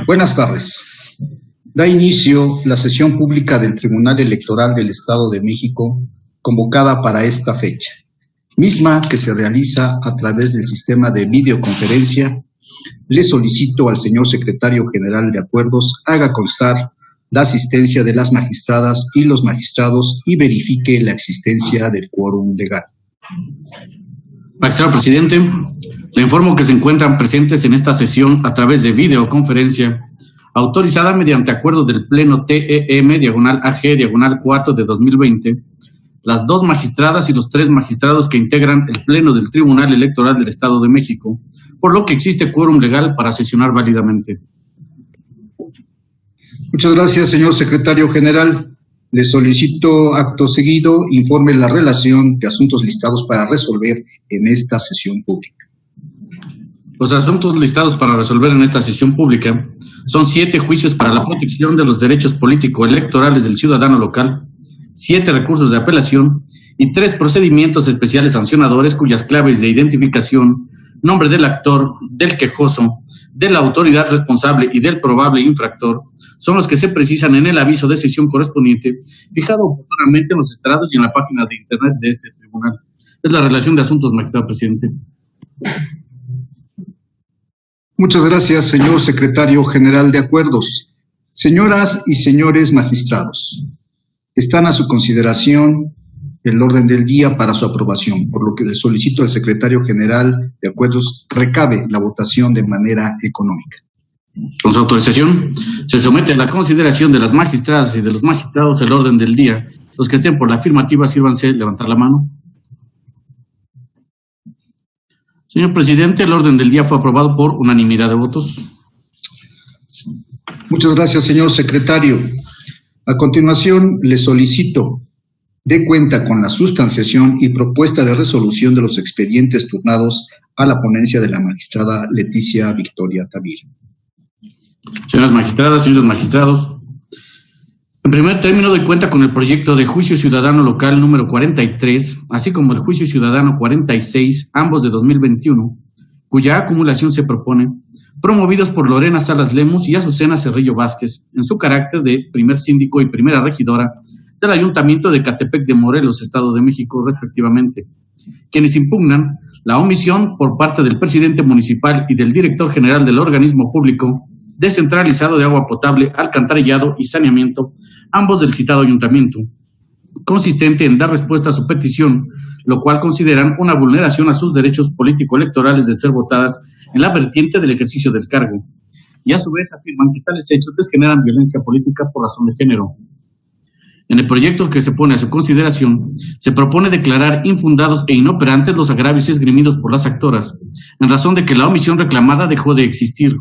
Buenas tardes. Da inicio la sesión pública del Tribunal Electoral del Estado de México, convocada para esta fecha, misma que se realiza a través del sistema de videoconferencia. Le solicito al señor Secretario General de Acuerdos haga constar la asistencia de las magistradas y los magistrados y verifique la existencia del quórum legal. Magistrado presidente, le informo que se encuentran presentes en esta sesión a través de videoconferencia, autorizada mediante acuerdo del Pleno TEM/AG/4 de 2020, las 2 magistradas y los 3 magistrados que integran el Pleno del Tribunal Electoral del Estado de México, por lo que existe quórum legal para sesionar válidamente. Muchas gracias, señor Secretario General. Le solicito acto seguido informe la relación de asuntos listados para resolver en esta sesión pública. Los asuntos listados para resolver en esta sesión pública son 7 juicios para la protección de los derechos político-electorales del ciudadano local, 7 recursos de apelación y 3 procedimientos especiales sancionadores cuyas claves de identificación, nombre del actor, del quejoso, de la autoridad responsable y del probable infractor son los que se precisan en el aviso de sesión correspondiente, fijado oportunamente en los estrados y en la página de internet de este tribunal. Es la relación de asuntos, magistrado presidente. Muchas gracias, señor Secretario General de Acuerdos. Señoras y señores magistrados, están a su consideración el orden del día para su aprobación, por lo que le solicito al Secretario General de Acuerdos recabe la votación de manera económica. Con su autorización, se somete a la consideración de las magistradas y de los magistrados el orden del día. Los que estén por la afirmativa, sírvanse levantar la mano. Señor presidente, el orden del día fue aprobado por unanimidad de votos. Muchas gracias, señor secretario. A continuación, le solicito dé cuenta con la sustanciación y propuesta de resolución de los expedientes turnados a la ponencia de la magistrada Leticia Victoria Tavir. Señoras magistradas, señores magistrados, en primer término doy cuenta con el proyecto de juicio ciudadano local número 43, así como el juicio ciudadano 46, ambos de 2021, cuya acumulación se propone, promovidos por Lorena Salas Lemus y Azucena Cerrillo Vázquez, en su carácter de primer síndico y primera regidora del Ayuntamiento de Catepec de Morelos, Estado de México, respectivamente, quienes impugnan la omisión por parte del presidente municipal y del director general del organismo público descentralizado de agua potable, alcantarillado y saneamiento, ambos del citado ayuntamiento, consistente en dar respuesta a su petición, lo cual consideran una vulneración a sus derechos político-electorales de ser votadas en la vertiente del ejercicio del cargo, y a su vez afirman que tales hechos les generan violencia política por razón de género. En el proyecto que se pone a su consideración, se propone declarar infundados e inoperantes los agravios esgrimidos por las actoras, en razón de que la omisión reclamada dejó de existir,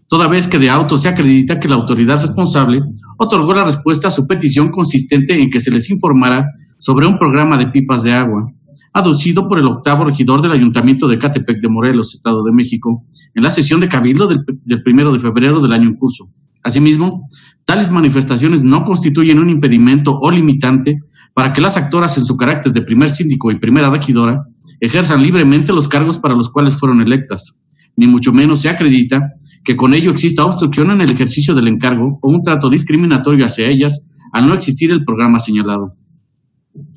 toda vez que de auto se acredita que la autoridad responsable otorgó la respuesta a su petición consistente en que se les informara sobre un programa de pipas de agua, aducido por el 8º regidor del Ayuntamiento de Catepec de Morelos, Estado de México, en la sesión de Cabildo del 1 de febrero del año en curso. Asimismo, tales manifestaciones no constituyen un impedimento o limitante para que las actoras en su carácter de primer síndico y primera regidora ejerzan libremente los cargos para los cuales fueron electas, ni mucho menos se acredita que con ello exista obstrucción en el ejercicio del encargo o un trato discriminatorio hacia ellas al no existir el programa señalado.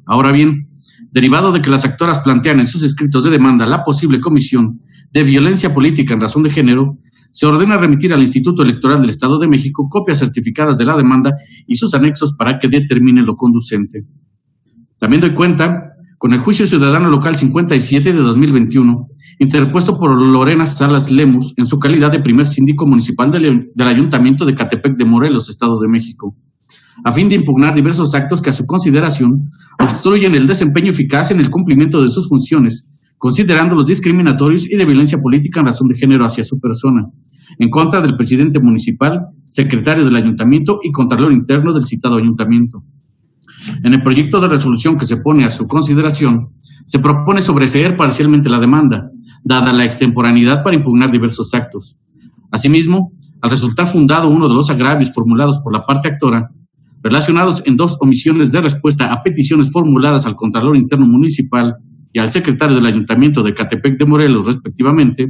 Ahora bien, derivado de que las actoras plantean en sus escritos de demanda la posible comisión de violencia política en razón de género, se ordena remitir al Instituto Electoral del Estado de México copias certificadas de la demanda y sus anexos para que determine lo conducente. También doy cuenta con el juicio ciudadano local 57 de 2021, interpuesto por Lorena Salas Lemus en su calidad de primer síndico municipal del Ayuntamiento de Catepec de Morelos, Estado de México, a fin de impugnar diversos actos que a su consideración obstruyen el desempeño eficaz en el cumplimiento de sus funciones, considerándolos discriminatorios y de violencia política en razón de género hacia su persona, en contra del presidente municipal, secretario del ayuntamiento y contralor interno del citado ayuntamiento. En el proyecto de resolución que se pone a su consideración, se propone sobreseer parcialmente la demanda, dada la extemporaneidad para impugnar diversos actos. Asimismo, al resultar fundado uno de los agravios formulados por la parte actora, relacionados en 2 omisiones de respuesta a peticiones formuladas al Contralor Interno Municipal y al secretario del Ayuntamiento de Ecatepec de Morelos, respectivamente,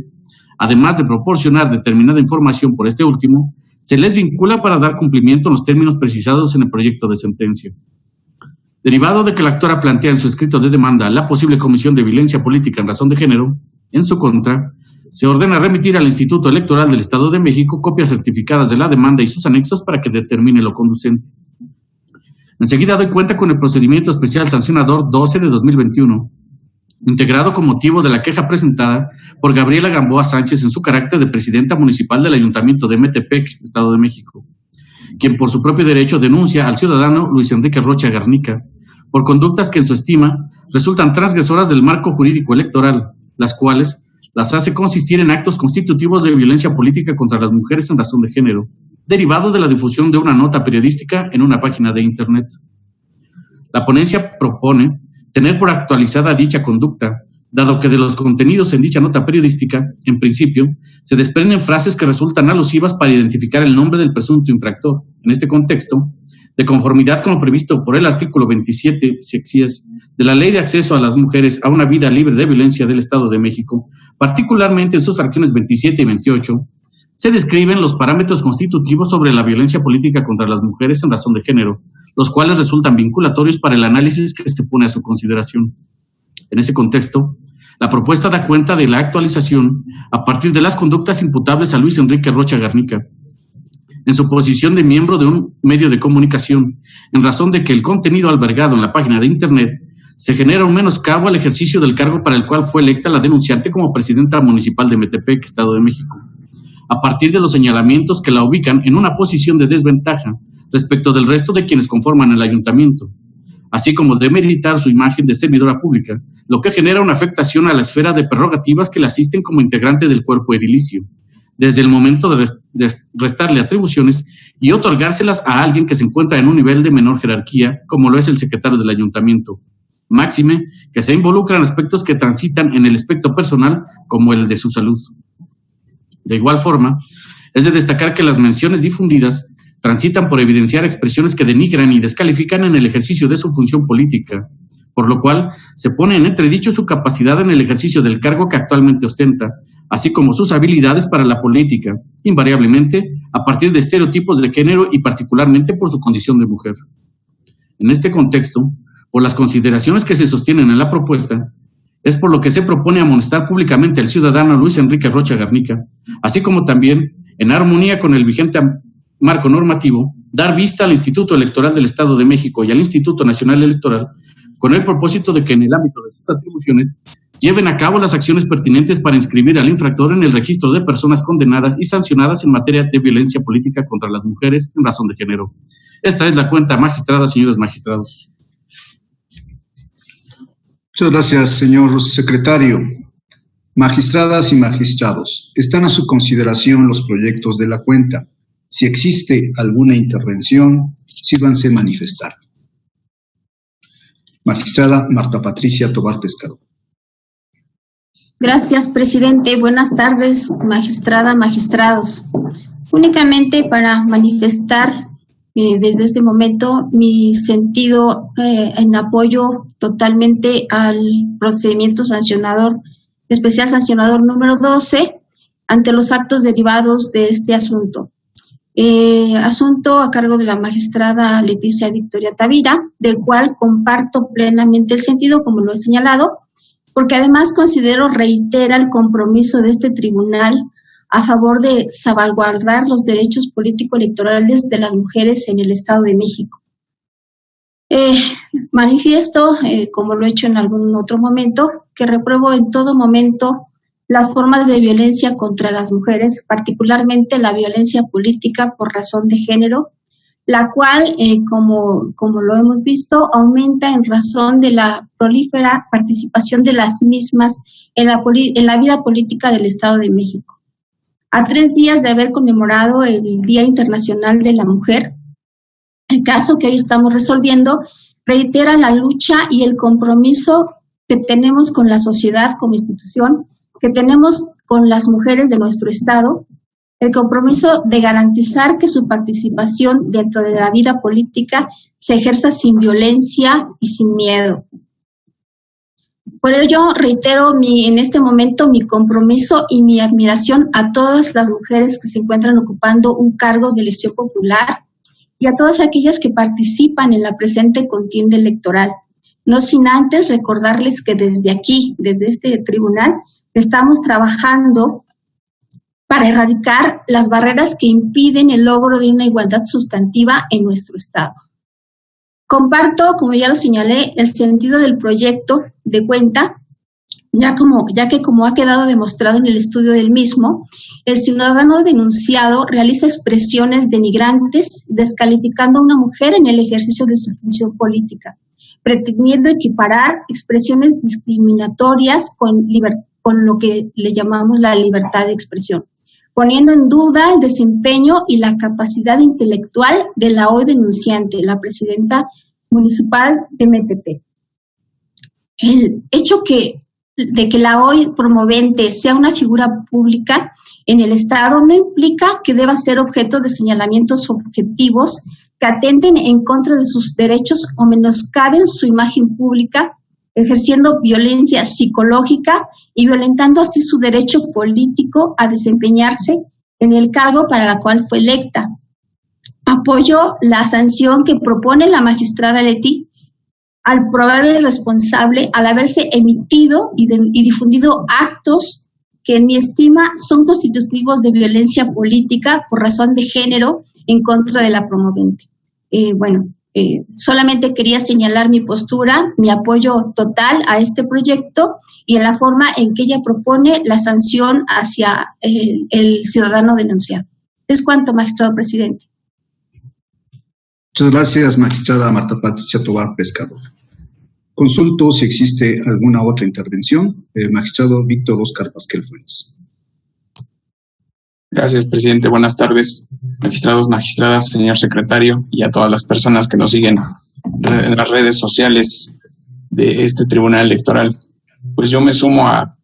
además de proporcionar determinada información por este último, se les vincula para dar cumplimiento a los términos precisados en el proyecto de sentencia. Derivado de que la actora plantea en su escrito de demanda la posible comisión de violencia política en razón de género, en su contra, se ordena remitir al Instituto Electoral del Estado de México copias certificadas de la demanda y sus anexos para que determine lo conducente. Enseguida doy cuenta con el procedimiento especial sancionador 12 de 2021, integrado con motivo de la queja presentada por Gabriela Gamboa Sánchez en su carácter de presidenta municipal del Ayuntamiento de Metepec, Estado de México, quien por su propio derecho denuncia al ciudadano Luis Enrique Rocha Garnica por conductas que en su estima resultan transgresoras del marco jurídico electoral, las cuales las hace consistir en actos constitutivos de violencia política contra las mujeres en razón de género, derivado de la difusión de una nota periodística en una página de Internet. La ponencia propone tener por actualizada dicha conducta, dado que de los contenidos en dicha nota periodística, en principio, se desprenden frases que resultan alusivas para identificar el nombre del presunto infractor. En este contexto, de conformidad con lo previsto por el artículo 27, sexías, de la Ley de Acceso a las Mujeres a una Vida Libre de Violencia del Estado de México, particularmente en sus fracciones 27 y 28, se describen los parámetros constitutivos sobre la violencia política contra las mujeres en razón de género, los cuales resultan vinculatorios para el análisis que se pone a su consideración. En ese contexto, la propuesta da cuenta de la actualización a partir de las conductas imputables a Luis Enrique Rocha Garnica, en su posición de miembro de un medio de comunicación, en razón de que el contenido albergado en la página de Internet se genera un menoscabo al ejercicio del cargo para el cual fue electa la denunciante como presidenta municipal de Metepec, Estado de México, a partir de los señalamientos que la ubican en una posición de desventaja respecto del resto de quienes conforman el ayuntamiento, así como de demeritar su imagen de servidora pública, lo que genera una afectación a la esfera de prerrogativas que le asisten como integrante del cuerpo edilicio, desde el momento de restarle atribuciones y otorgárselas a alguien que se encuentra en un nivel de menor jerarquía, como lo es el secretario del ayuntamiento, máxime que se involucran aspectos que transitan en el aspecto personal como el de su salud. De igual forma, es de destacar que las menciones difundidas transitan por evidenciar expresiones que denigran y descalifican en el ejercicio de su función política, por lo cual se pone en entredicho su capacidad en el ejercicio del cargo que actualmente ostenta, así como sus habilidades para la política, invariablemente a partir de estereotipos de género y particularmente por su condición de mujer. En este contexto, por las consideraciones que se sostienen en la propuesta, es por lo que se propone amonestar públicamente al ciudadano Luis Enrique Rocha Garnica, así como también, en armonía con el vigente marco normativo, dar vista al Instituto Electoral del Estado de México y al Instituto Nacional Electoral, con el propósito de que en el ámbito de sus atribuciones lleven a cabo las acciones pertinentes para inscribir al infractor en el registro de personas condenadas y sancionadas en materia de violencia política contra las mujeres en razón de género. Esta es la cuenta, magistrada, señores magistrados. Muchas gracias, señor secretario. Magistradas y magistrados, están a su consideración los proyectos de la cuenta. Si existe alguna intervención, sírvanse manifestar. Magistrada Marta Patricia Tobar Pescado. Gracias, presidente. Buenas tardes, magistrada, magistrados. Únicamente para manifestar desde este momento mi sentido en apoyo totalmente al procedimiento sancionador, especial sancionador número 12, ante los actos derivados de este asunto. Asunto a cargo de la magistrada Leticia Victoria Tavira, del cual comparto plenamente el sentido, como lo he señalado, porque además considero reitera el compromiso de este tribunal a favor de salvaguardar los derechos político-electorales de las mujeres en el Estado de México. Manifiesto, como lo he hecho en algún otro momento, que repruebo en todo momento las formas de violencia contra las mujeres, particularmente la violencia política por razón de género, la cual, como lo hemos visto, aumenta en razón de la prolífera participación de las mismas en la vida política del Estado de México. A 3 días de haber conmemorado el Día Internacional de la Mujer, el caso que hoy estamos resolviendo reitera la lucha y el compromiso que tenemos con la sociedad como institución, que tenemos con las mujeres de nuestro Estado, el compromiso de garantizar que su participación dentro de la vida política se ejerza sin violencia y sin miedo. Por ello, reitero en este momento mi compromiso y mi admiración a todas las mujeres que se encuentran ocupando un cargo de elección popular y a todas aquellas que participan en la presente contienda electoral. No sin antes recordarles que desde aquí, desde este tribunal, estamos trabajando para erradicar las barreras que impiden el logro de una igualdad sustantiva en nuestro Estado. Comparto, como ya lo señalé, el sentido del proyecto de cuenta, ya que como ha quedado demostrado en el estudio del mismo, el ciudadano denunciado realiza expresiones denigrantes, descalificando a una mujer en el ejercicio de su función política, pretendiendo equiparar expresiones discriminatorias con lo que le llamamos la libertad de expresión, poniendo en duda el desempeño y la capacidad intelectual de la hoy denunciante, la presidenta municipal de Metepec. El hecho de que la hoy promovente sea una figura pública en el Estado no implica que deba ser objeto de señalamientos objetivos que atenten en contra de sus derechos o menoscaben su imagen pública, ejerciendo violencia psicológica y violentando así su derecho político a desempeñarse en el cargo para la cual fue electa. Apoyo la sanción que propone la magistrada Leti al probarle responsable al haberse emitido y difundido actos que en mi estima son constitutivos de violencia política por razón de género en contra de la promovente. Solamente quería señalar mi postura, mi apoyo total a este proyecto y en la forma en que ella propone la sanción hacia el ciudadano denunciado. Es cuanto, magistrado presidente. Muchas gracias, magistrada Marta Patricia Tobar Pescador. Consulto si existe alguna otra intervención. Magistrado Víctor Oscar Pasquel Fuentes. Gracias, presidente. Buenas tardes, magistrados, magistradas, señor secretario, y a todas las personas que nos siguen en las redes sociales de este tribunal electoral. Pues yo me sumo a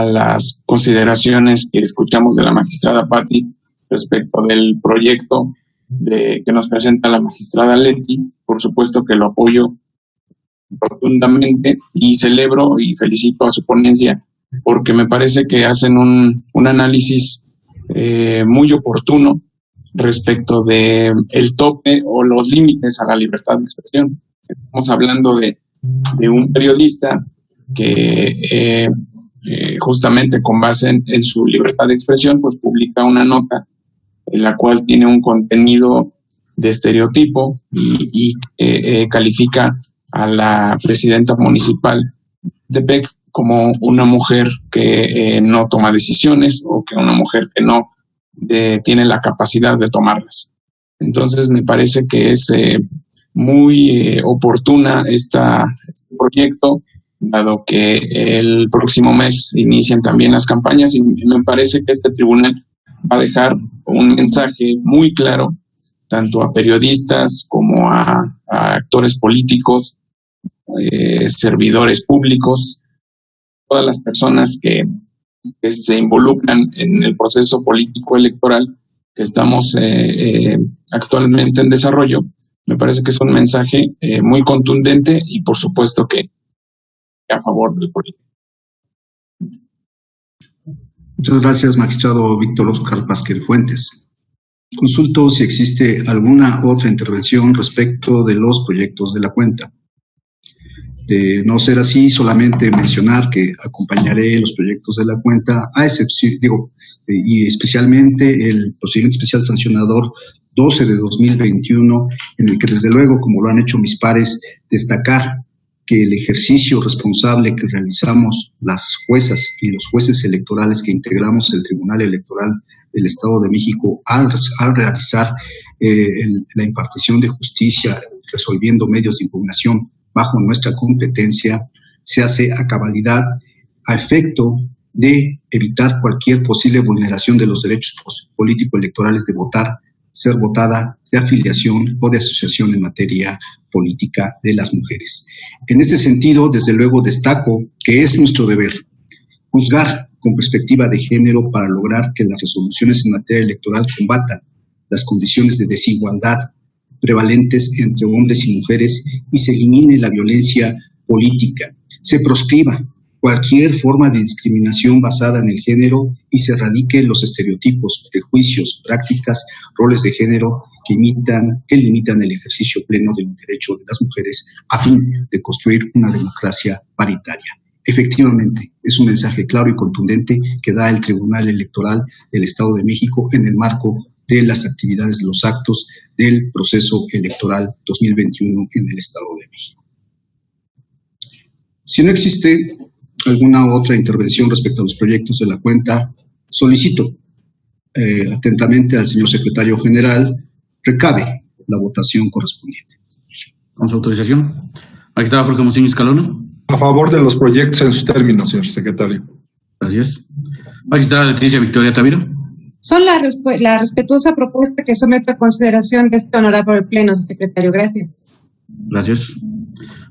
las consideraciones que escuchamos de la magistrada Patti respecto del proyecto que nos presenta la magistrada Leti. Por supuesto que lo apoyo rotundamente y celebro y felicito a su ponencia porque me parece que hacen un análisis muy oportuno respecto de el tope o los límites a la libertad de expresión. Estamos hablando de un periodista que justamente con base en su libertad de expresión pues publica una nota en la cual tiene un contenido de estereotipo y califica a la presidenta municipal de Tepec como una mujer que no toma decisiones o que una mujer que no tiene la capacidad de tomarlas. Entonces me parece que es muy oportuna este proyecto, dado que el próximo mes inician también las campañas y me parece que este tribunal va a dejar un mensaje muy claro tanto a periodistas como a actores políticos, servidores públicos, todas las personas que se involucran en el proceso político electoral que estamos actualmente en desarrollo. Me parece que es un mensaje muy contundente y por supuesto que a favor del proyecto. Muchas gracias, magistrado Víctor Oscar Pasquel Fuentes. Consulto si existe alguna otra intervención respecto de los proyectos de la cuenta. De no ser así, solamente mencionar que acompañaré los proyectos de la cuenta, a excepción, y especialmente el procedimiento especial sancionador 12 de 2021, en el que desde luego, como lo han hecho mis pares, destacar que el ejercicio responsable que realizamos las juezas y los jueces electorales que integramos el Tribunal Electoral del Estado de México al realizar la impartición de justicia, resolviendo medios de impugnación bajo nuestra competencia, se hace a cabalidad a efecto de evitar cualquier posible vulneración de los derechos político-electorales de votar, ser votada, de afiliación o de asociación en materia política de las mujeres. En este sentido, desde luego, destaco que es nuestro deber juzgar con perspectiva de género para lograr que las resoluciones en materia electoral combatan las condiciones de desigualdad prevalentes entre hombres y mujeres y se elimine la violencia política. se proscriba cualquier forma de discriminación basada en el género y se erradiquen los estereotipos, prejuicios, prácticas, roles de género que limitan el ejercicio pleno de los derechos de las mujeres a fin de construir una democracia paritaria. Efectivamente, es un mensaje claro y contundente que da el Tribunal Electoral del Estado de México en el marco de las actividades, los actos del proceso electoral 2021 en el Estado de México. Si no existe alguna otra intervención respecto a los proyectos de la cuenta, solicito atentamente al señor secretario general recabe la votación correspondiente. Con su autorización. Magistrado Jorge Monseño Escalona. A favor de los proyectos en sus términos, señor secretario. Gracias. Magistrada Leticia Victoria Tavira. Son la respetuosa propuesta que someto a consideración de este honorable pleno, secretario. Gracias. Gracias.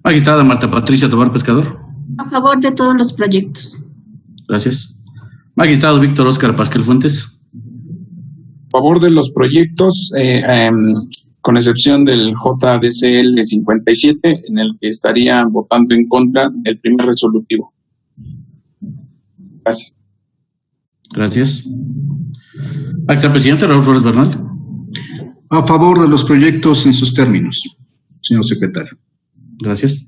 Magistrada Marta Patricia Tobar Pescador. A favor de todos los proyectos. Gracias. Magistrado Víctor Óscar Pasquel Fuentes. A favor de los proyectos, con excepción del JDCL 57, en el que estaría votando en contra del primer resolutivo. Gracias. Gracias. Magistrado Presidente Raúl Flores Bernal. A favor de los proyectos en sus términos, señor secretario. Gracias.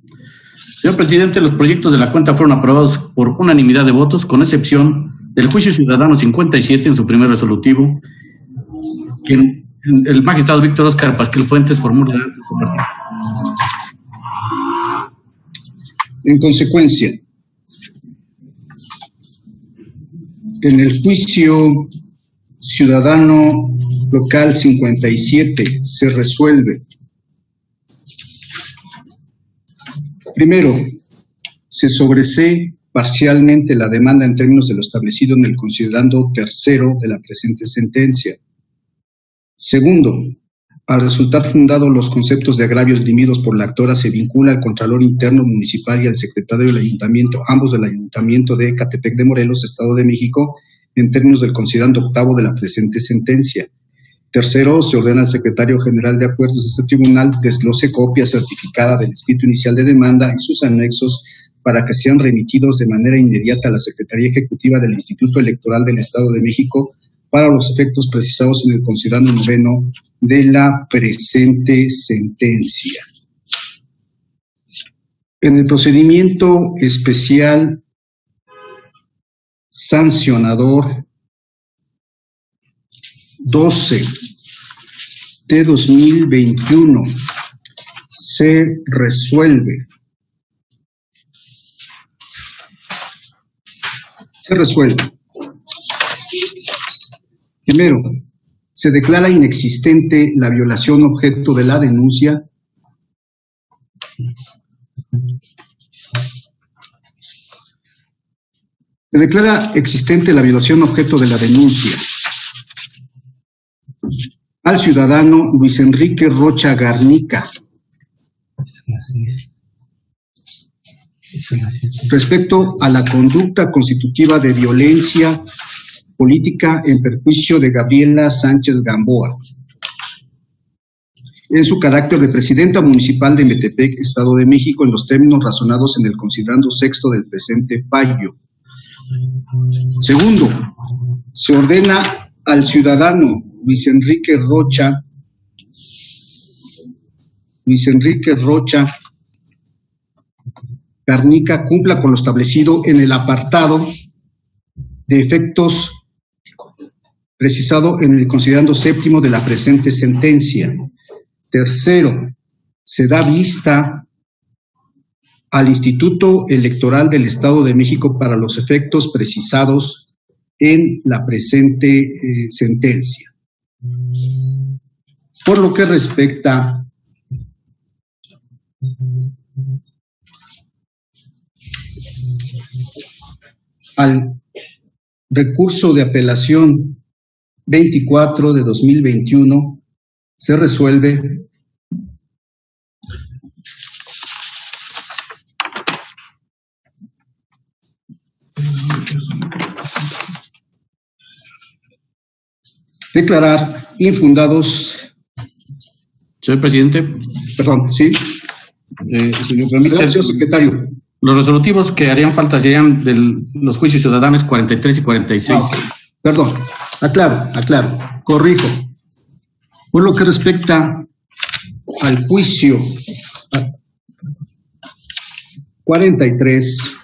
Señor Presidente, los proyectos de la cuenta fueron aprobados por unanimidad de votos, con excepción del Juicio Ciudadano 57 en su primer resolutivo, que el magistrado Víctor Óscar Pasquel Fuentes formula. En consecuencia, en el Juicio Ciudadano Local 57 se resuelve: primero, se sobresee parcialmente la demanda en términos de lo establecido en el considerando tercero de la presente sentencia. Segundo, al resultar fundados los conceptos de agravios dirimidos por la actora, se vincula al Contralor Interno Municipal y al Secretario del Ayuntamiento, ambos del Ayuntamiento de Ecatepec de Morelos, Estado de México, en términos del considerando octavo de la presente sentencia. Tercero, se ordena al Secretario General de Acuerdos de este tribunal desglose copia certificada del escrito inicial de demanda y sus anexos para que sean remitidos de manera inmediata a la Secretaría Ejecutiva del Instituto Electoral del Estado de México para los efectos precisados en el considerando noveno de la presente sentencia. En el procedimiento especial sancionador 12 de 2021 se resuelve. Primero, se declara inexistente la violación objeto de la denuncia. Se declara existente la violación objeto de la denuncia al ciudadano Luis Enrique Rocha Garnica respecto a la conducta constitutiva de violencia política en perjuicio de Gabriela Sánchez Gamboa, en su carácter de presidenta municipal de Metepec, Estado de México, en los términos razonados en el considerando sexto del presente fallo. Segundo, se ordena al ciudadano Luis Enrique Rocha Garnica cumpla con lo establecido en el apartado de efectos precisado en el considerando séptimo de la presente sentencia. Tercero, se da vista al Instituto Electoral del Estado de México para los efectos precisados en la presente sentencia. Por lo que respecta al recurso de apelación 24 de 2021, se resuelve declarar infundados. Señor Presidente. Perdón, ¿sí? Si me permite. Señor secretario. Los resolutivos que harían falta serían de los juicios ciudadanos 43 y 46. Perdón, aclaro, corrijo. Por lo que respecta al juicio 43,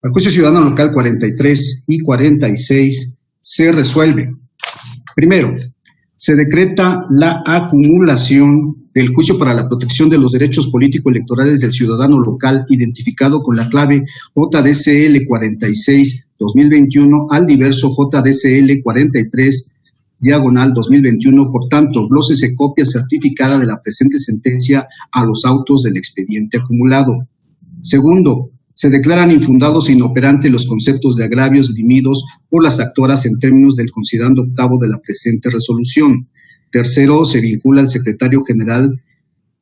al juicio ciudadano local 43 y 46 se resuelve. Primero, se decreta la acumulación del juicio para la protección de los derechos político-electorales del ciudadano local identificado con la clave JDCL 46-2021 al diverso JDCL 43/2021. Por tanto, gloses de copia certificada de la presente sentencia a los autos del expediente acumulado. Segundo, se declaran infundados e inoperantes los conceptos de agravios dirimidos por las actoras en términos del considerando octavo de la presente resolución. Tercero, se vincula al secretario general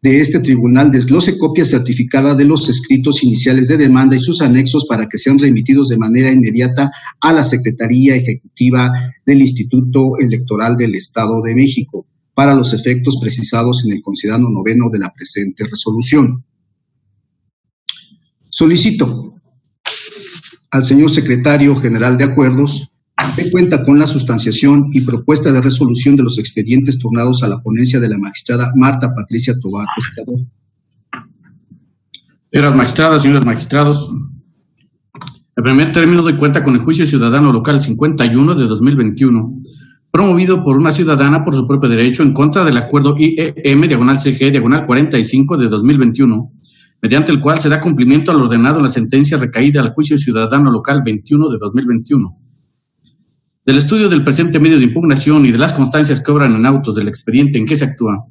de este tribunal desglose copia certificada de los escritos iniciales de demanda y sus anexos para que sean remitidos de manera inmediata a la Secretaría Ejecutiva del Instituto Electoral del Estado de México para los efectos precisados en el considerando noveno de la presente resolución. Solicito al señor secretario general de Acuerdos que cuenta con la sustanciación y propuesta de resolución de los expedientes turnados a la ponencia de la magistrada Marta Patricia Tobar Pescador. Señoras magistradas, señores magistrados, el primer término doy cuenta con el juicio ciudadano local 51 de 2021, promovido por una ciudadana por su propio derecho en contra del acuerdo IEM/CG/45 de 2021, mediante el cual se da cumplimiento al ordenado en la sentencia recaída al juicio ciudadano local 21 de 2021. Del estudio del presente medio de impugnación y de las constancias que obran en autos del expediente en que se actúa,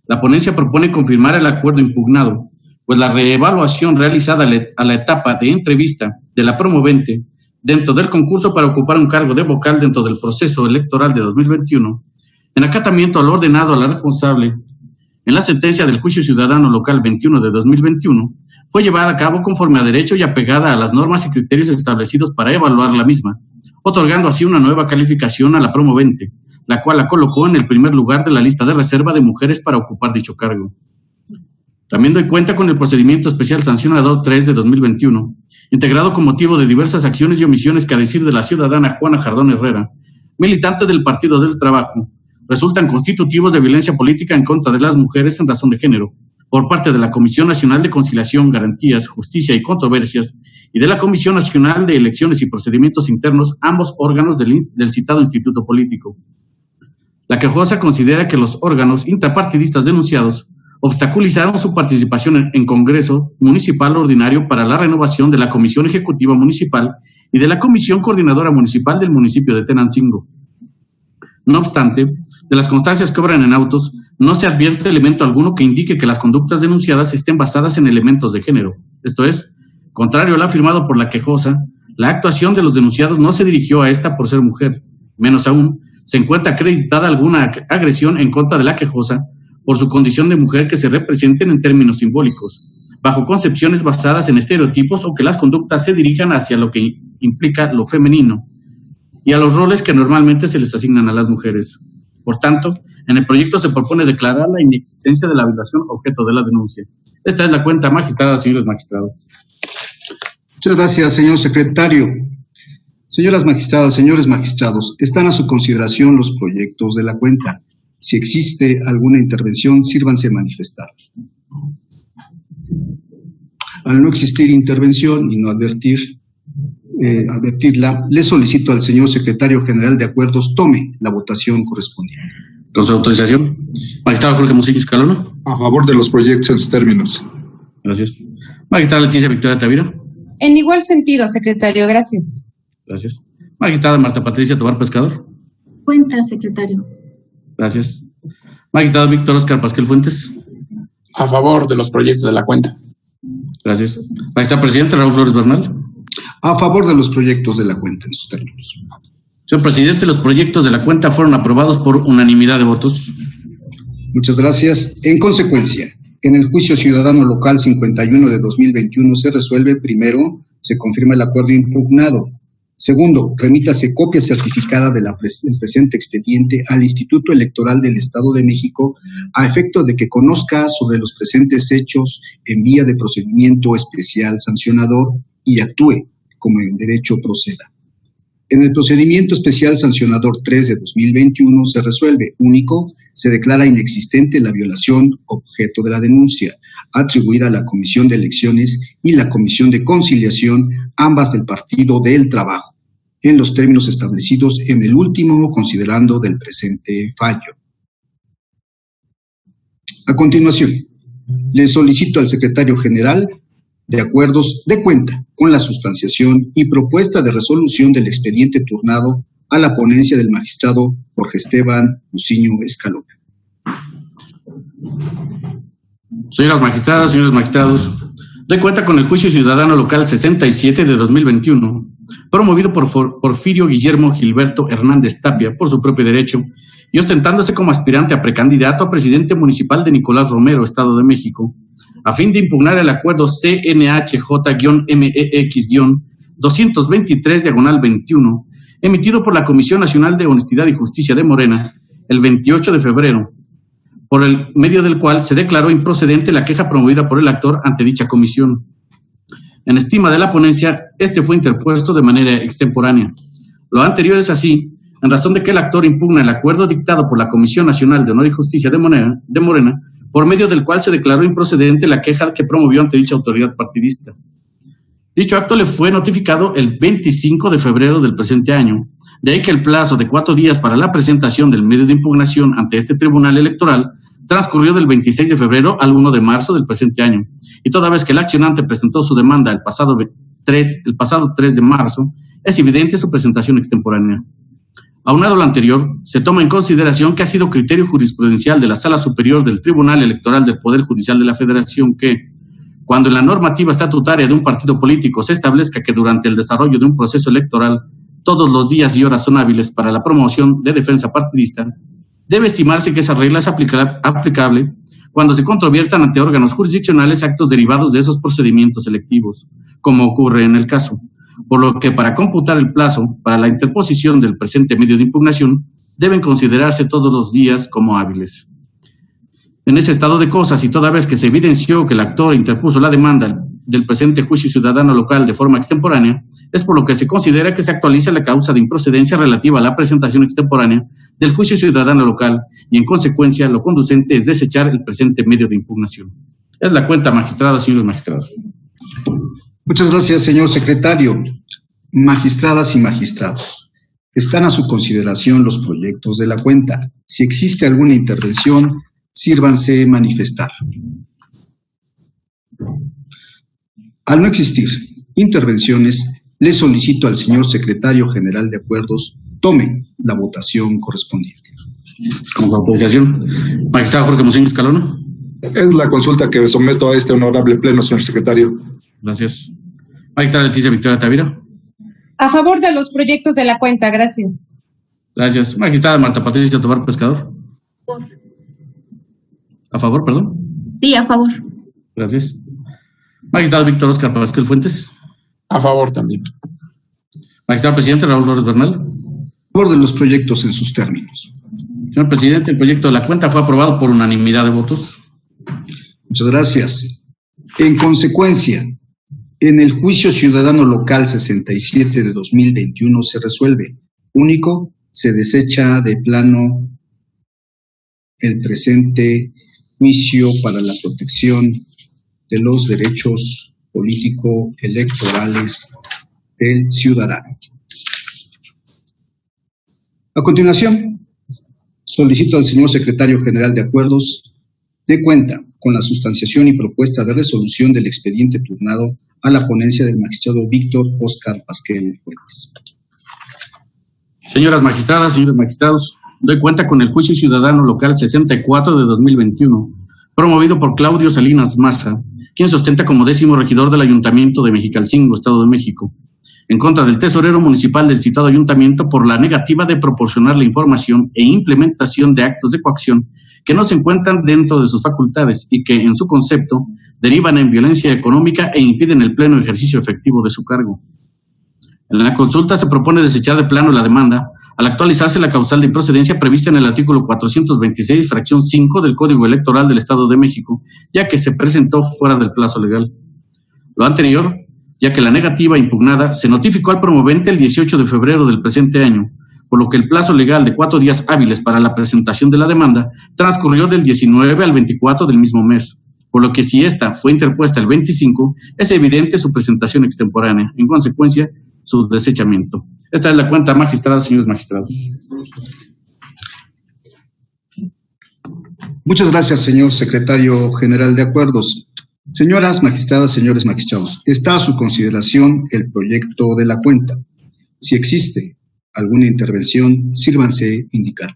la ponencia propone confirmar el acuerdo impugnado, pues la reevaluación realizada a la etapa de entrevista de la promovente dentro del concurso para ocupar un cargo de vocal dentro del proceso electoral de 2021, en acatamiento al ordenado a la responsable en la sentencia del juicio ciudadano local 21 de 2021, fue llevada a cabo conforme a derecho y apegada a las normas y criterios establecidos para evaluar la misma, otorgando así una nueva calificación a la promovente, la cual la colocó en el primer lugar de la lista de reserva de mujeres para ocupar dicho cargo. También doy cuenta con el procedimiento especial sancionador 3 de 2021, integrado con motivo de diversas acciones y omisiones que, a decir de la ciudadana Juana Jardón Herrera, militante del Partido del Trabajo, resultan constitutivos de violencia política en contra de las mujeres en razón de género, por parte de la Comisión Nacional de Conciliación, Garantías, Justicia y Controversias y de la Comisión Nacional de Elecciones y Procedimientos Internos, ambos órganos del citado instituto político. La quejosa considera que los órganos intrapartidistas denunciados obstaculizaron su participación en Congreso Municipal Ordinario para la renovación de la Comisión Ejecutiva Municipal y de la Comisión Coordinadora Municipal del municipio de Tenancingo. No obstante, de las constancias que obran en autos, no se advierte elemento alguno que indique que las conductas denunciadas estén basadas en elementos de género. Esto es, contrario a lo afirmado por la quejosa, la actuación de los denunciados no se dirigió a esta por ser mujer. Menos aún, se encuentra acreditada alguna agresión en contra de la quejosa por su condición de mujer que se representen en términos simbólicos, bajo concepciones basadas en estereotipos o que las conductas se dirijan hacia lo que implica lo femenino y a los roles que normalmente se les asignan a las mujeres. Por tanto, en el proyecto se propone declarar la inexistencia de la violación objeto de la denuncia. Esta es la cuenta, magistrada, señores magistrados. Muchas gracias, señor secretario. Señoras magistradas, señores magistrados, están a su consideración los proyectos de la cuenta. Si existe alguna intervención, sírvanse a manifestar. Al no existir intervención y no advertirla, le solicito al señor secretario general de Acuerdos tome la votación correspondiente. Con su autorización. Magistrado Jorge Musillo Escalona. A favor de los proyectos en sus términos. Gracias. Magistrada Leticia Victoria Tavira. En igual sentido, secretario, gracias. Gracias. Magistrada Marta Patricia Tobar Pescador. Cuenta, secretario. Gracias. Magistrado Víctor Oscar Pasquel Fuentes. A favor de los proyectos de la cuenta. Gracias. Magistrado Presidente Raúl Flores Bernal. A favor de los proyectos de la cuenta en sus términos. Señor Presidente, los proyectos de la cuenta fueron aprobados por unanimidad de votos. Muchas gracias. En consecuencia, en el juicio ciudadano local 51 de 2021 se resuelve: primero, se confirma el acuerdo impugnado. Segundo, remítase copia certificada del presente expediente al Instituto Electoral del Estado de México a efecto de que conozca sobre los presentes hechos en vía de procedimiento especial sancionador y actúe como en derecho proceda. En el procedimiento especial sancionador 3 de 2021 se resuelve, único, se declara inexistente la violación objeto de la denuncia, atribuida a la Comisión de Elecciones y la Comisión de Conciliación, ambas del Partido del Trabajo, en los términos establecidos en el último considerando del presente fallo. A continuación, le solicito al secretario general de Acuerdos dé cuenta con la sustanciación y propuesta de resolución del expediente turnado a la ponencia del magistrado Jorge Esteban Muciño Escalona. Señoras magistradas, señores magistrados, doy cuenta con el juicio ciudadano local 67 de 2021, promovido por Porfirio Guillermo Gilberto Hernández Tapia por su propio derecho y ostentándose como aspirante a precandidato a presidente municipal de Nicolás Romero, Estado de México, a fin de impugnar el acuerdo CNHJ-MEX-223/21, emitido por la Comisión Nacional de Honestidad y Justicia de Morena el 28 de febrero, por el medio del cual se declaró improcedente la queja promovida por el actor ante dicha comisión. En estima de la ponencia, este fue interpuesto de manera extemporánea. Lo anterior es así, en razón de que el actor impugna el acuerdo dictado por la Comisión Nacional de Honor y Justicia de Morena, por medio del cual se declaró improcedente la queja que promovió ante dicha autoridad partidista. Dicho acto le fue notificado el 25 de febrero del presente año, de ahí que el plazo de 4 días para la presentación del medio de impugnación ante este tribunal electoral transcurrió del 26 de febrero al 1 de marzo del presente año, y toda vez que el accionante presentó su demanda el pasado 3 de marzo, es evidente su presentación extemporánea. Aunado a lo anterior, se toma en consideración que ha sido criterio jurisprudencial de la Sala Superior del Tribunal Electoral del Poder Judicial de la Federación que, cuando en la normativa estatutaria de un partido político se establezca que durante el desarrollo de un proceso electoral todos los días y horas son hábiles para la promoción de defensa partidista, debe estimarse que esa regla es aplicable cuando se controviertan ante órganos jurisdiccionales actos derivados de esos procedimientos electivos, como ocurre en el caso, por lo que para computar el plazo para la interposición del presente medio de impugnación deben considerarse todos los días como hábiles. En ese estado de cosas, y toda vez que se evidenció que el actor interpuso la demanda del presente juicio ciudadano local de forma extemporánea, es por lo que se considera que se actualiza la causa de improcedencia relativa a la presentación extemporánea del juicio ciudadano local y, en consecuencia, lo conducente es desechar el presente medio de impugnación. Es la cuenta, magistradas, señores magistrados. Muchas gracias, señor secretario. Magistradas y magistrados, están a su consideración los proyectos de la cuenta. Si existe alguna intervención, sírvanse manifestar. Al no existir intervenciones, le solicito al señor secretario general de Acuerdos tome la votación correspondiente. Con su autorización. Magistrado Jorge Muciño Escalona. Es la consulta que someto a este honorable pleno, señor secretario. Gracias. Magistrada Leticia Victoria Tavira. A favor de los proyectos de la cuenta, gracias. Gracias. Magistrada Marta Patricia Tobar Pescador. ¿A favor, perdón? Sí, a favor. Gracias. Magistrado Víctor Oscar Pascual Fuentes. A favor también. Magistrado presidente Raúl Flores Bernal. A favor de los proyectos en sus términos. Señor presidente, el proyecto de la cuenta fue aprobado por unanimidad de votos. Muchas gracias. En consecuencia, en el juicio ciudadano local 67 de 2021 se resuelve, único, se desecha de plano el presente juicio para la protección de los derechos político-electorales del ciudadano. A continuación, solicito al señor secretario general de Acuerdos dé cuenta con la sustanciación y propuesta de resolución del expediente turnado a la ponencia del magistrado Víctor Oscar Pasquel Fuentes. Señoras magistradas, señores magistrados, doy cuenta con el juicio ciudadano local 64 de 2021, promovido por Claudio Salinas Maza, quien se ostenta como 10º regidor del Ayuntamiento de Mexicalcingo, Estado de México, en contra del tesorero municipal del citado ayuntamiento por la negativa de proporcionar la información e implementación de actos de coacción que no se encuentran dentro de sus facultades y que, en su concepto, derivan en violencia económica e impiden el pleno ejercicio efectivo de su cargo. En la consulta se propone desechar de plano la demanda al actualizarse la causal de improcedencia prevista en el artículo 426, fracción 5 del Código Electoral del Estado de México, ya que se presentó fuera del plazo legal. Lo anterior, ya que la negativa impugnada se notificó al promovente el 18 de febrero del presente año, por lo que el plazo legal de 4 días hábiles para la presentación de la demanda transcurrió del 19 al 24 del mismo mes, por lo que si ésta fue interpuesta el 25, es evidente su presentación extemporánea, en consecuencia, su desechamiento. Esta es la cuenta, magistradas, señores magistrados. Muchas gracias, señor secretario general de Acuerdos. Señoras magistradas, señores magistrados, está a su consideración el proyecto de la cuenta. Si existe alguna intervención, sírvanse indicar.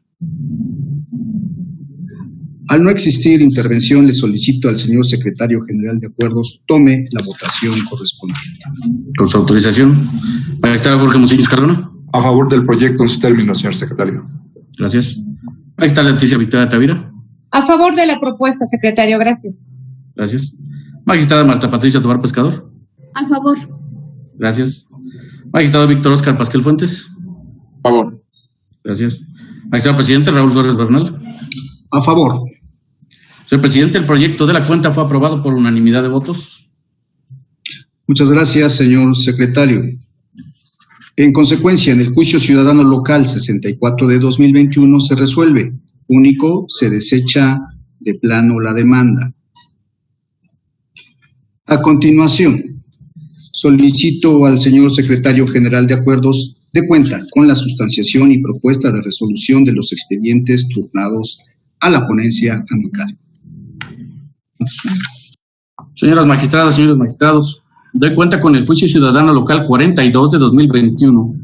Al no existir intervención, le solicito al señor secretario general de Acuerdos tome la votación correspondiente. Con su autorización. Magistrado Jorge Muciños Cardona. A favor del proyecto en su término, señor secretario. Gracias. Magistrada Leticia Victoria Tavira. A favor de la propuesta, secretario. Gracias. Gracias. Magistrada Marta Patricia Tobar Pescador. A favor. Gracias. Magistrado Víctor Óscar Pasquel Fuentes. Favor. Gracias. Magistrado presidente Raúl Flores Bernal. A favor. Señor presidente, el proyecto de la cuenta fue aprobado por unanimidad de votos. Muchas gracias, señor secretario. En consecuencia, en el juicio ciudadano local 64 de 2021 se resuelve. Único, se desecha de plano la demanda. A continuación, solicito al señor secretario general de Acuerdos dé cuenta con la sustanciación y propuesta de resolución de los expedientes turnados a la ponencia amical. Señoras magistradas, señores magistrados, doy cuenta con el juicio ciudadano local 42 de 2021,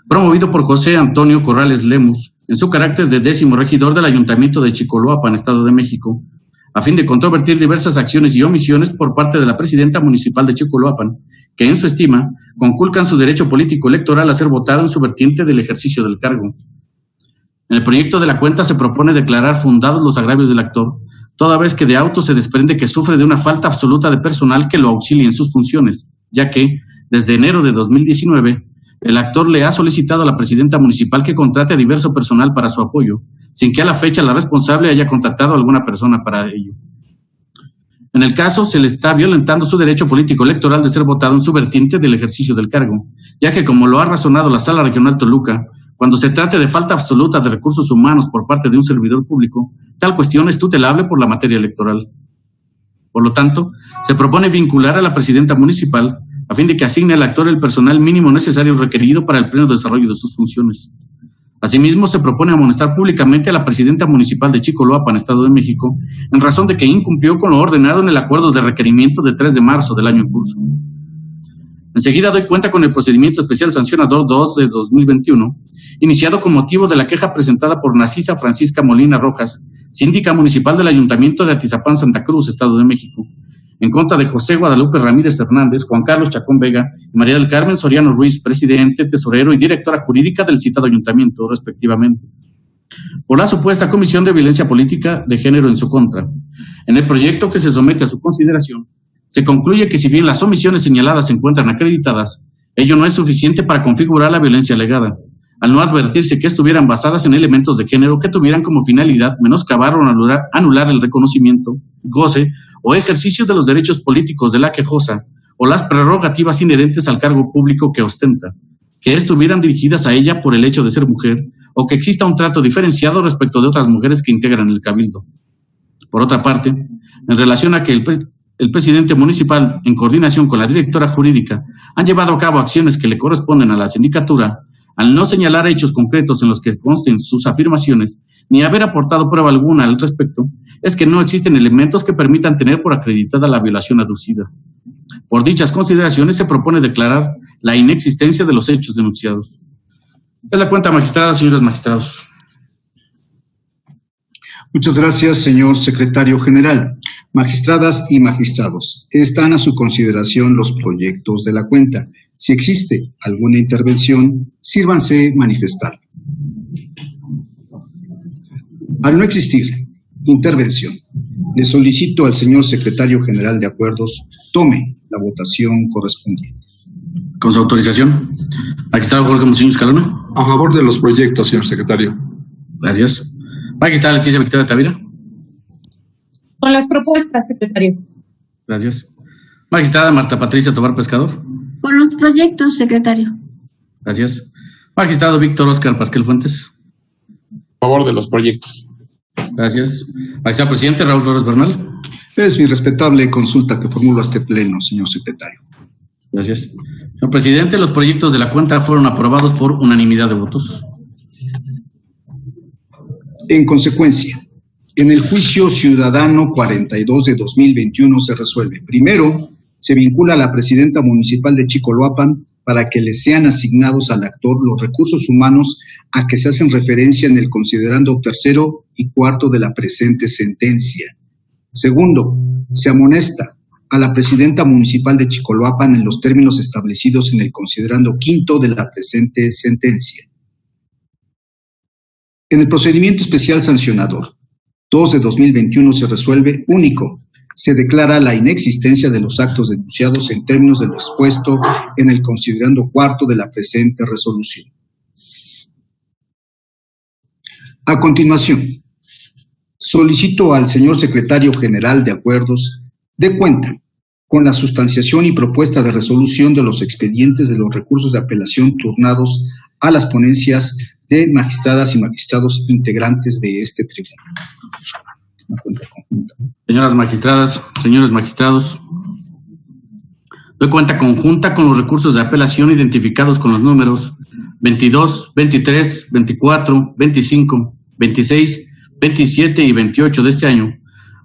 promovido por José Antonio Corrales Lemus, en su carácter de 10º regidor del Ayuntamiento de Chicoloapan, Estado de México, a fin de controvertir diversas acciones y omisiones por parte de la presidenta municipal de Chicoloapan, que en su estima conculcan su derecho político electoral a ser votado en su vertiente del ejercicio del cargo. En el proyecto de la cuenta se propone declarar fundados los agravios del actor, toda vez que de auto se desprende que sufre de una falta absoluta de personal que lo auxilie en sus funciones, ya que, desde enero de 2019, el actor le ha solicitado a la presidenta municipal que contrate a diverso personal para su apoyo, sin que a la fecha la responsable haya contactado a alguna persona para ello. En el caso, se le está violentando su derecho político electoral de ser votado en su vertiente del ejercicio del cargo, ya que, como lo ha razonado la Sala Regional Toluca, cuando se trate de falta absoluta de recursos humanos por parte de un servidor público, tal cuestión es tutelable por la materia electoral. Por lo tanto, se propone vincular a la presidenta municipal a fin de que asigne al actor el personal mínimo necesario requerido para el pleno desarrollo de sus funciones. Asimismo, se propone amonestar públicamente a la presidenta municipal de Chicoloapan, Estado de México, en razón de que incumplió con lo ordenado en el acuerdo de requerimiento de 3 de marzo del año en curso. Enseguida doy cuenta con el procedimiento especial sancionador 2 de 2021, iniciado con motivo de la queja presentada por Narcisa Francisca Molina Rojas, síndica municipal del Ayuntamiento de Atizapán, Santa Cruz, Estado de México, en contra de José Guadalupe Ramírez Hernández, Juan Carlos Chacón Vega y María del Carmen Soriano Ruiz, presidente, tesorero y directora jurídica del citado ayuntamiento, respectivamente, por la supuesta comisión de violencia política de género en su contra. En el proyecto que se somete a su consideración, se concluye que si bien las omisiones señaladas se encuentran acreditadas, ello no es suficiente para configurar la violencia alegada, al no advertirse que estuvieran basadas en elementos de género que tuvieran como finalidad menoscabar o anular el reconocimiento, goce o ejercicio de los derechos políticos de la quejosa o las prerrogativas inherentes al cargo público que ostenta, que estuvieran dirigidas a ella por el hecho de ser mujer o que exista un trato diferenciado respecto de otras mujeres que integran el cabildo. Por otra parte, en relación a que el presidente municipal, en coordinación con la directora jurídica, han llevado a cabo acciones que le corresponden a la sindicatura, al no señalar hechos concretos en los que consten sus afirmaciones, ni haber aportado prueba alguna al respecto, es que no existen elementos que permitan tener por acreditada la violación aducida. Por dichas consideraciones se propone declarar la inexistencia de los hechos denunciados. Es la cuenta, magistradas, señores magistrados. Muchas gracias, señor secretario general. Magistradas y magistrados, están a su consideración los proyectos de la cuenta. Si existe alguna intervención, sírvanse manifestar. Al no existir intervención, le solicito al señor secretario general de Acuerdos tome la votación correspondiente. Con su autorización. Magistrado Jorge Monseñor Escalona. A favor de los proyectos, señor secretario. Gracias. Magistrada Leticia Victoria Tavira. Con las propuestas, secretario. Gracias. Magistrada Marta Patricia Tobar Pescador. Con los proyectos, secretario. Gracias. Magistrado Víctor Óscar Pasquel Fuentes. A favor de los proyectos. Gracias. Magistrado Presidente Raúl Flores Bernal. Es mi respetable consulta que formulo a este pleno, señor secretario. Gracias. Señor Presidente, los proyectos de la cuenta fueron aprobados por unanimidad de votos. En consecuencia, en el juicio ciudadano 42 de 2021 se resuelve. Primero, se vincula a la presidenta municipal de Chicoloapan para que le sean asignados al actor los recursos humanos a que se hacen referencia en el considerando tercero y cuarto de la presente sentencia. Segundo, se amonesta a la presidenta municipal de Chicoloapan en los términos establecidos en el considerando quinto de la presente sentencia. En el procedimiento especial sancionador 2 de 2021 se resuelve único. Se declara la inexistencia de los actos denunciados en términos de lo expuesto en el considerando cuarto de la presente resolución. A continuación, solicito al señor secretario general de Acuerdos dé cuenta con la sustanciación y propuesta de resolución de los expedientes de los recursos de apelación turnados a las ponencias de magistradas y magistrados integrantes de este tribunal. Una cuenta conjunta. Señoras magistradas, señores magistrados, doy cuenta conjunta con los recursos de apelación identificados con los números 22, 23, 24, 25, 26, 27 y 28 de este año,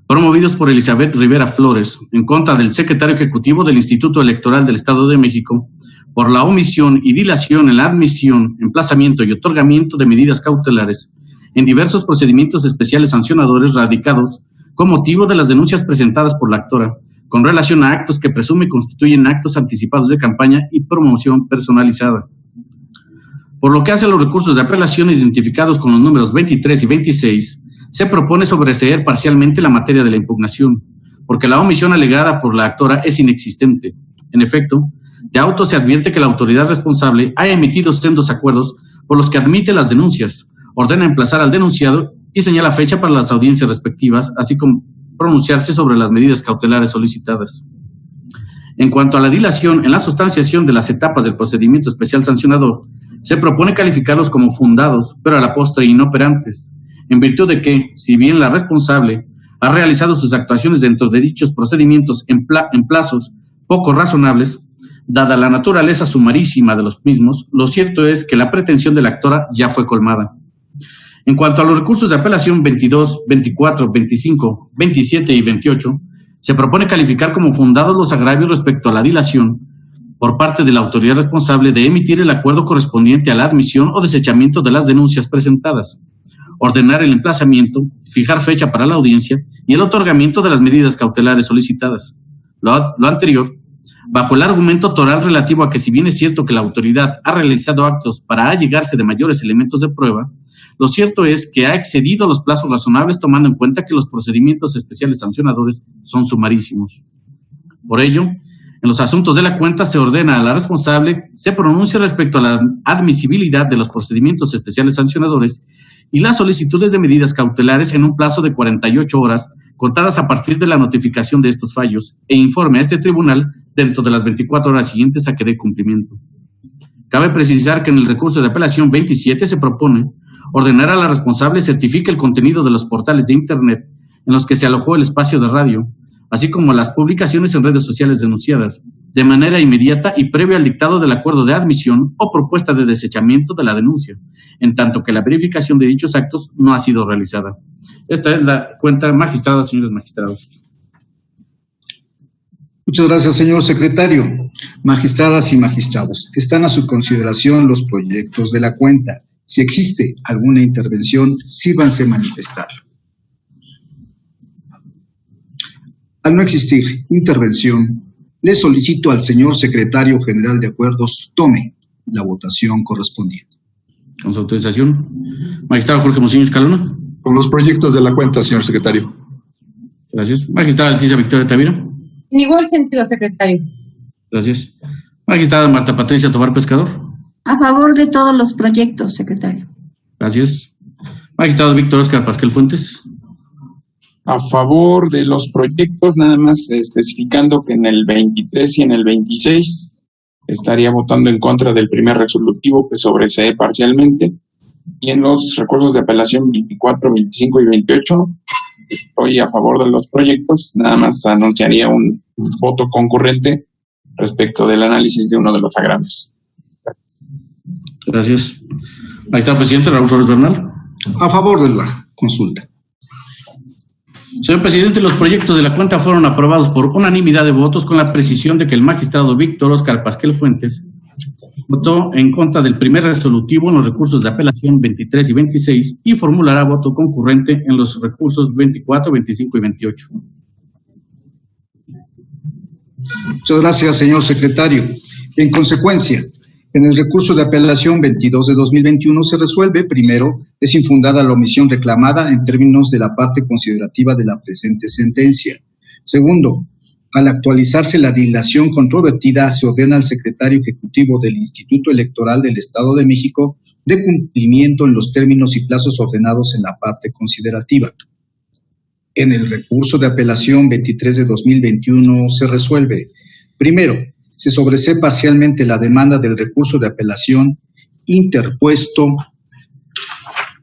promovidos por Elizabeth Rivera Flores, en contra del secretario ejecutivo del Instituto Electoral del Estado de México, por la omisión y dilación en la admisión, emplazamiento y otorgamiento de medidas cautelares en diversos procedimientos especiales sancionadores radicados con motivo de las denuncias presentadas por la actora, con relación a actos que presume constituyen actos anticipados de campaña y promoción personalizada. Por lo que hace a los recursos de apelación identificados con los números 23 y 26, se propone sobreseer parcialmente la materia de la impugnación, porque la omisión alegada por la actora es inexistente. En efecto, de auto se advierte que la autoridad responsable ha emitido sendos acuerdos por los que admite las denuncias, ordena emplazar al denunciado y señala fecha para las audiencias respectivas, así como pronunciarse sobre las medidas cautelares solicitadas. En cuanto a la dilación en la sustanciación de las etapas del procedimiento especial sancionador, se propone calificarlos como fundados, pero a la postre inoperantes, en virtud de que, si bien la responsable ha realizado sus actuaciones dentro de dichos procedimientos en plazos poco razonables, dada la naturaleza sumarísima de los mismos, lo cierto es que la pretensión de la actora ya fue colmada. En cuanto a los recursos de apelación 22, 24, 25, 27 y 28, se propone calificar como fundados los agravios respecto a la dilación por parte de la autoridad responsable de emitir el acuerdo correspondiente a la admisión o desechamiento de las denuncias presentadas, ordenar el emplazamiento, fijar fecha para la audiencia y el otorgamiento de las medidas cautelares solicitadas. Lo anterior, bajo el argumento toral relativo a que, si bien es cierto que la autoridad ha realizado actos para allegarse de mayores elementos de prueba, lo cierto es que ha excedido los plazos razonables, tomando en cuenta que los procedimientos especiales sancionadores son sumarísimos. Por ello, en los asuntos de la cuenta se ordena a la responsable se pronuncie respecto a la admisibilidad de los procedimientos especiales sancionadores y las solicitudes de medidas cautelares en un plazo de 48 horas, contadas a partir de la notificación de estos fallos, e informe a este tribunal dentro de las 24 horas siguientes a que dé cumplimiento. Cabe precisar que en el recurso de apelación 27 se propone ordenar a la responsable certifique el contenido de los portales de Internet en los que se alojó el espacio de radio, así como las publicaciones en redes sociales denunciadas, de manera inmediata y previa al dictado del acuerdo de admisión o propuesta de desechamiento de la denuncia, en tanto que la verificación de dichos actos no ha sido realizada. Esta es la cuenta, magistradas, señores magistrados. Muchas gracias, señor secretario. Magistradas y magistrados, están a su consideración los proyectos de la cuenta. Si existe alguna intervención, sírvanse manifestar. Al no existir intervención, le solicito al señor secretario general de Acuerdos tome la votación correspondiente. Con su autorización. Magistrado Jorge Monseñor Escalona. Con los proyectos de la cuenta, señor secretario. Gracias. Magistrada Leticia Victoria Tavira. En igual sentido, secretario. Gracias. Magistrada Marta Patricia Tobar Pescador. A favor de todos los proyectos, secretario. Gracias. Magistrado Víctor Óscar Pasquel Fuentes. A favor de los proyectos, nada más especificando que en el 23 y en el 26 estaría votando en contra del primer resolutivo que sobresee parcialmente. Y en los recursos de apelación 24, 25 y 28 estoy a favor de los proyectos, nada más anunciaría un voto concurrente respecto del análisis de uno de los agravios. Gracias. Magistrado presidente Raúl Flores Bernal. A favor de la consulta. Señor presidente, los proyectos de la cuenta fueron aprobados por unanimidad de votos, con la precisión de que el magistrado Víctor Óscar Pasquel Fuentes votó en contra del primer resolutivo en los recursos de apelación 23 y 26 y formulará voto concurrente en los recursos 24, 25 y 28. Muchas gracias, señor secretario. En consecuencia, en el recurso de apelación 22 de 2021 se resuelve, primero, es infundada la omisión reclamada en términos de la parte considerativa de la presente sentencia. Segundo, al actualizarse la dilación controvertida, se ordena al secretario ejecutivo del Instituto Electoral del Estado de México de cumplimiento en los términos y plazos ordenados en la parte considerativa. En el recurso de apelación 23 de 2021 se resuelve, primero, se sobresee parcialmente la demanda del recurso de apelación interpuesto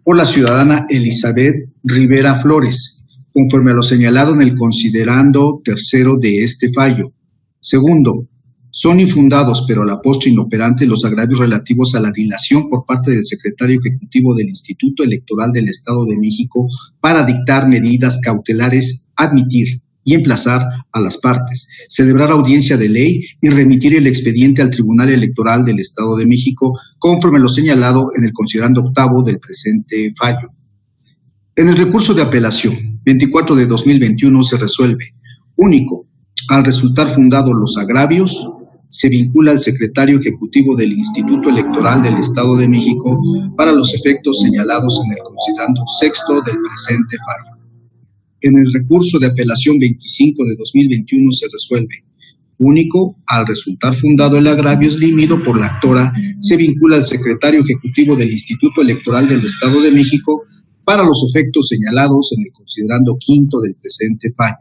por la ciudadana Elizabeth Rivera Flores, conforme a lo señalado en el considerando tercero de este fallo. Segundo, son infundados, pero a la postre inoperantes, los agravios relativos a la dilación por parte del secretario ejecutivo del Instituto Electoral del Estado de México para dictar medidas cautelares, admitir y emplazar a las partes, celebrar audiencia de ley y remitir el expediente al Tribunal Electoral del Estado de México, conforme a lo señalado en el considerando octavo del presente fallo. En el recurso de apelación 24 de 2021 se resuelve, único, al resultar fundados los agravios, se vincula al secretario ejecutivo del Instituto Electoral del Estado de México para los efectos señalados en el considerando sexto del presente fallo. En el recurso de apelación 25 de 2021 se resuelve, único, al resultar fundado el agravio eslimido por la actora, se vincula al secretario ejecutivo del Instituto Electoral del Estado de México para los efectos señalados en el considerando quinto del presente fallo.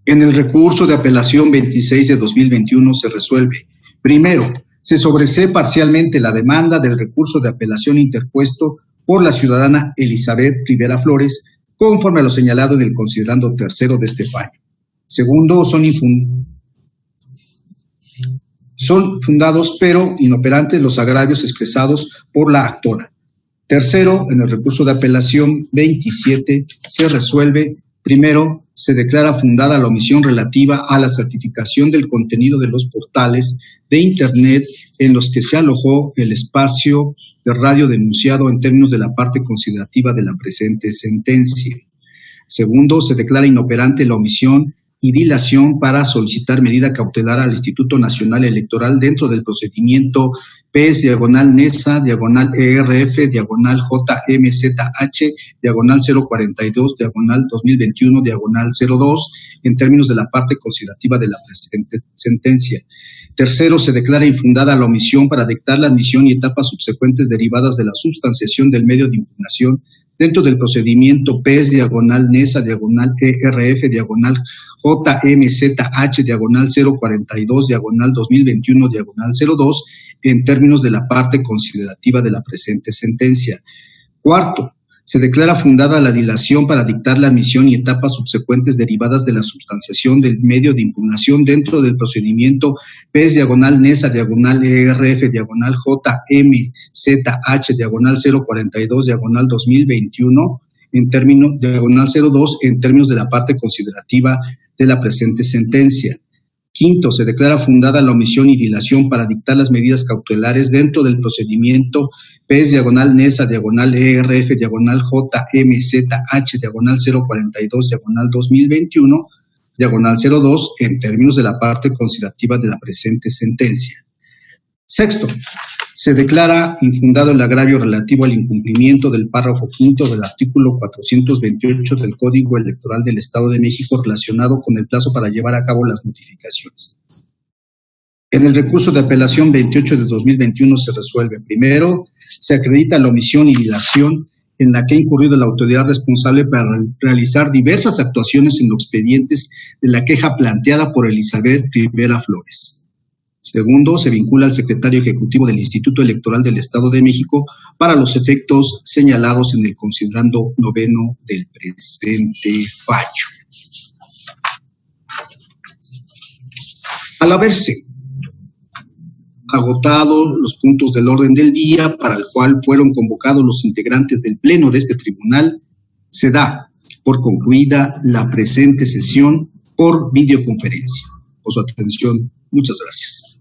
En el recurso de apelación 26 de 2021 se resuelve, primero, se sobresee parcialmente la demanda del recurso de apelación interpuesto por la ciudadana Elizabeth Rivera Flores, conforme a lo señalado en el considerando tercero de este fallo. Segundo, son fundados pero inoperantes los agravios expresados por la actora. Tercero, en el recurso de apelación 27 se resuelve, primero, se declara fundada la omisión relativa a la certificación del contenido de los portales de Internet en los que se alojó el espacio de radio denunciado en términos de la parte considerativa de la presente sentencia. Segundo, se declara inoperante la omisión y dilación para solicitar medida cautelar al Instituto Nacional Electoral dentro del procedimiento PES/ERF/JMZH/042/2021/2022 en términos de la parte considerativa de la presente sentencia. Tercero, se declara infundada la omisión para dictar la admisión y etapas subsecuentes derivadas de la substanciación del medio de impugnación dentro del procedimiento PES/NESA/ERF/JMZH/042/2021/02 en términos de la parte considerativa de la presente sentencia. Cuarto, se declara fundada la dilación para dictar la admisión y etapas subsecuentes derivadas de la substanciación del medio de impugnación dentro del procedimiento PES/NESA/ERF/JMZH/042/2021 en términos -02 en términos de la parte considerativa de la presente sentencia. Quinto, se declara fundada la omisión y dilación para dictar las medidas cautelares dentro del procedimiento PES/NESA/ERF/JMZH/042/2021/02 en términos de la parte considerativa de la presente sentencia. Sexto, se declara infundado el agravio relativo al incumplimiento del párrafo quinto del artículo 428 del Código Electoral del Estado de México relacionado con el plazo para llevar a cabo las notificaciones. En el recurso de apelación 28 de 2021 se resuelve. Primero, se acredita la omisión y dilación en la que ha incurrido la autoridad responsable para realizar diversas actuaciones en los expedientes de la queja planteada por Elizabeth Rivera Flores. Segundo, se vincula al secretario ejecutivo del Instituto Electoral del Estado de México para los efectos señalados en el considerando noveno del presente fallo. Al haberse agotado los puntos del orden del día para el cual fueron convocados los integrantes del Pleno de este tribunal, se da por concluida la presente sesión por videoconferencia. Por su atención, muchas gracias.